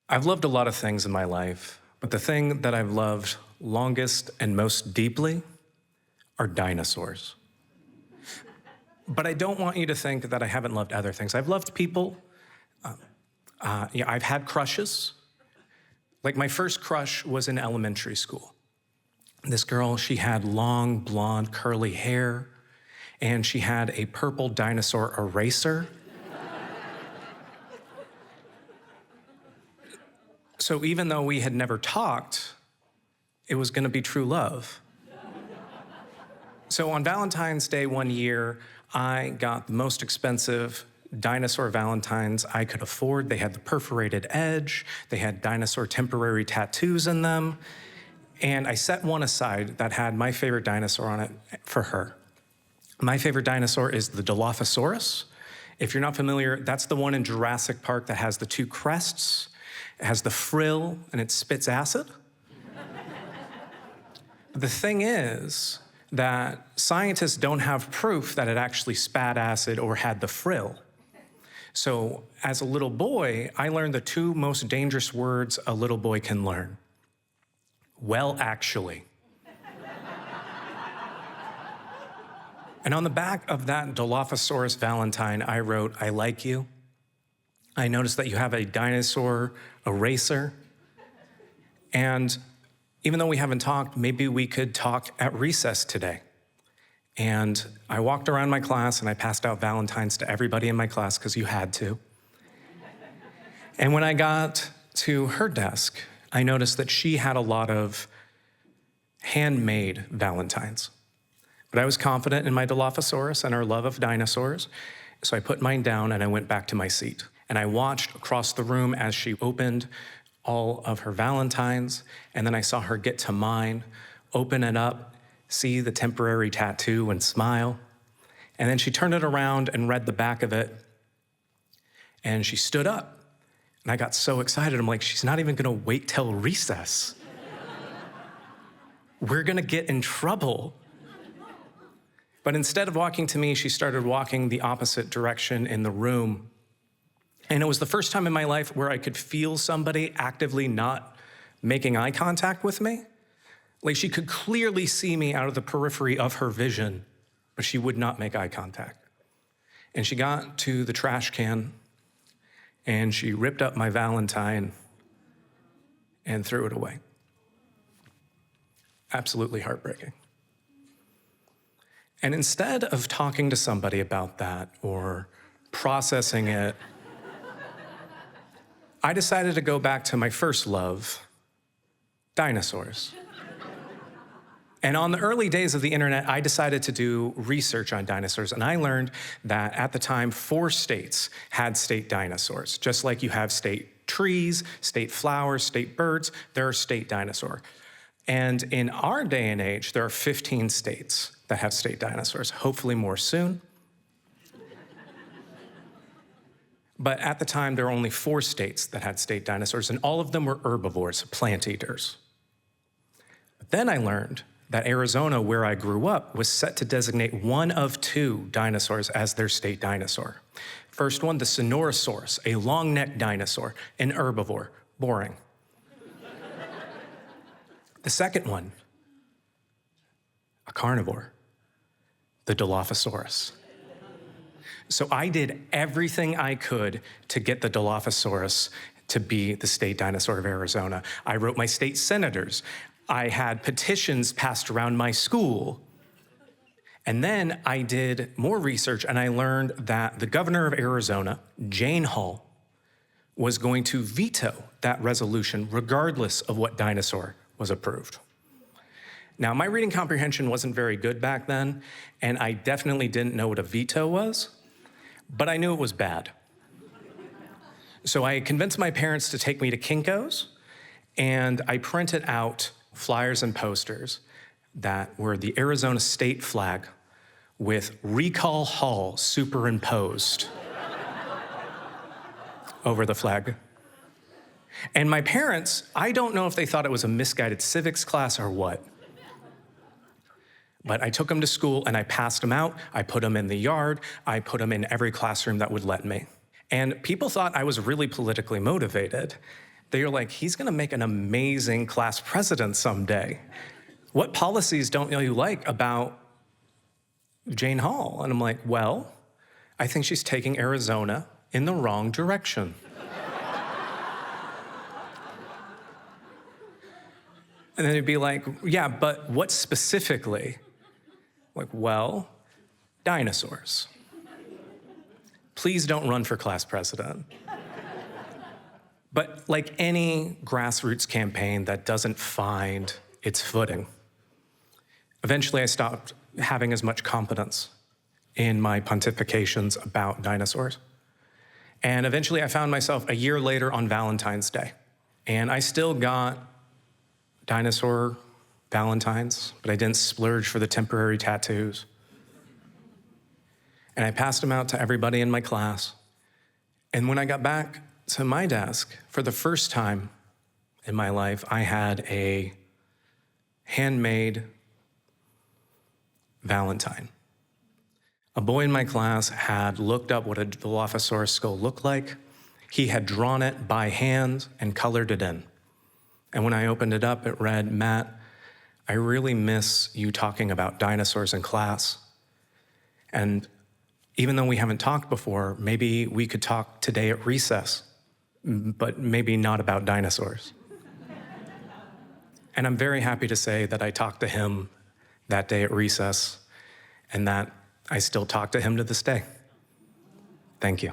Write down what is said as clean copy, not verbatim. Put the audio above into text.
I've loved a lot of things in my life, but the thing that I've loved longest and most deeply are dinosaurs. But I don't want you to think that I haven't loved other things. I've loved people. Yeah, I've had crushes. Like my first crush was in elementary school. This girl, she had long, blonde, curly hair, and she had a purple dinosaur eraser. So even though we had never talked, it was gonna be true love. So on Valentine's Day one year, I got the most expensive dinosaur Valentines I could afford. They had the perforated edge, they had dinosaur temporary tattoos in them, and I set one aside that had my favorite dinosaur on it for her. My favorite dinosaur is the Dilophosaurus. If you're not familiar, that's the one in Jurassic Park that has the two crests. It has the frill and it spits acid. The thing is that scientists don't have proof that it actually spat acid or had the frill. So as a little boy, I learned the two most dangerous words a little boy can learn. Well, actually. And on the back of that Dilophosaurus Valentine, I wrote, I like you. I noticed that you have a dinosaur eraser. And even though we haven't talked, maybe we could talk at recess today. And I walked around my class and I passed out Valentines to everybody in my class because you had to. And when I got to her desk, I noticed that she had a lot of handmade Valentines. But I was confident in my Dilophosaurus and our love of dinosaurs, so I put mine down and I went back to my seat. And I watched across the room as she opened all of her Valentines, and then I saw her get to mine, open it up, see the temporary tattoo and smile. And then she turned it around and read the back of it, and she stood up. And I got so excited, I'm like, she's not even gonna wait till recess. We're gonna get in trouble. But instead of walking to me, she started walking the opposite direction in the room. And it was the first time in my life where I could feel somebody actively not making eye contact with me. Like she could clearly see me out of the periphery of her vision, but she would not make eye contact. And she got to the trash can and she ripped up my Valentine and threw it away. Absolutely heartbreaking. And instead of talking to somebody about that or processing it, I decided to go back to my first love, dinosaurs. And on the early days of the internet, I decided to do research on dinosaurs, and I learned that at the time, 4 states had state dinosaurs. Just like you have state trees, state flowers, state birds, there are state dinosaurs. And in our day and age, there are 15 states that have state dinosaurs, hopefully more soon. But at the time, there were only 4 states that had state dinosaurs, and all of them were herbivores, plant eaters. But then I learned that Arizona, where I grew up, was set to designate one of 2 dinosaurs as their state dinosaur. First one, the Sonorosaurus, a long-necked dinosaur, an herbivore, boring. The second one, a carnivore, the Dilophosaurus. So I did everything I could to get the Dilophosaurus to be the state dinosaur of Arizona. I wrote my state senators. I had petitions passed around my school. And then I did more research and I learned that the governor of Arizona, Jane Hall, was going to veto that resolution regardless of what dinosaur was approved. Now, my reading comprehension wasn't very good back then, and I definitely didn't know what a veto was, but I knew it was bad. So I convinced my parents to take me to Kinko's, and I printed out flyers and posters that were the Arizona state flag with Recall Hall superimposed over the flag. And my parents, I don't know if they thought it was a misguided civics class or what, but I took them to school and I passed them out. I put them in the yard. I put them in every classroom that would let me. And people thought I was really politically motivated. They're like, he's gonna make an amazing class president someday. What policies don't you like about Jane Hall? And I'm like, well, I think she's taking Arizona in the wrong direction. And then he'd be like, yeah, but what specifically? Like, well, dinosaurs. Please don't run for class president. But like any grassroots campaign that doesn't find its footing, eventually I stopped having as much confidence in my pontifications about dinosaurs. And eventually I found myself a year later on Valentine's Day. And I still got dinosaur Valentines, but I didn't splurge for the temporary tattoos. And I passed them out to everybody in my class. And when I got back to my desk, for the first time in my life, I had a handmade Valentine. A boy in my class had looked up what a Dilophosaurus skull looked like. He had drawn it by hand and colored it in. And when I opened it up, it read, Matt, I really miss you talking about dinosaurs in class. And even though we haven't talked before, maybe we could talk today at recess, but maybe not about dinosaurs. And I'm very happy to say that I talked to him that day at recess, and that I still talk to him to this day. Thank you.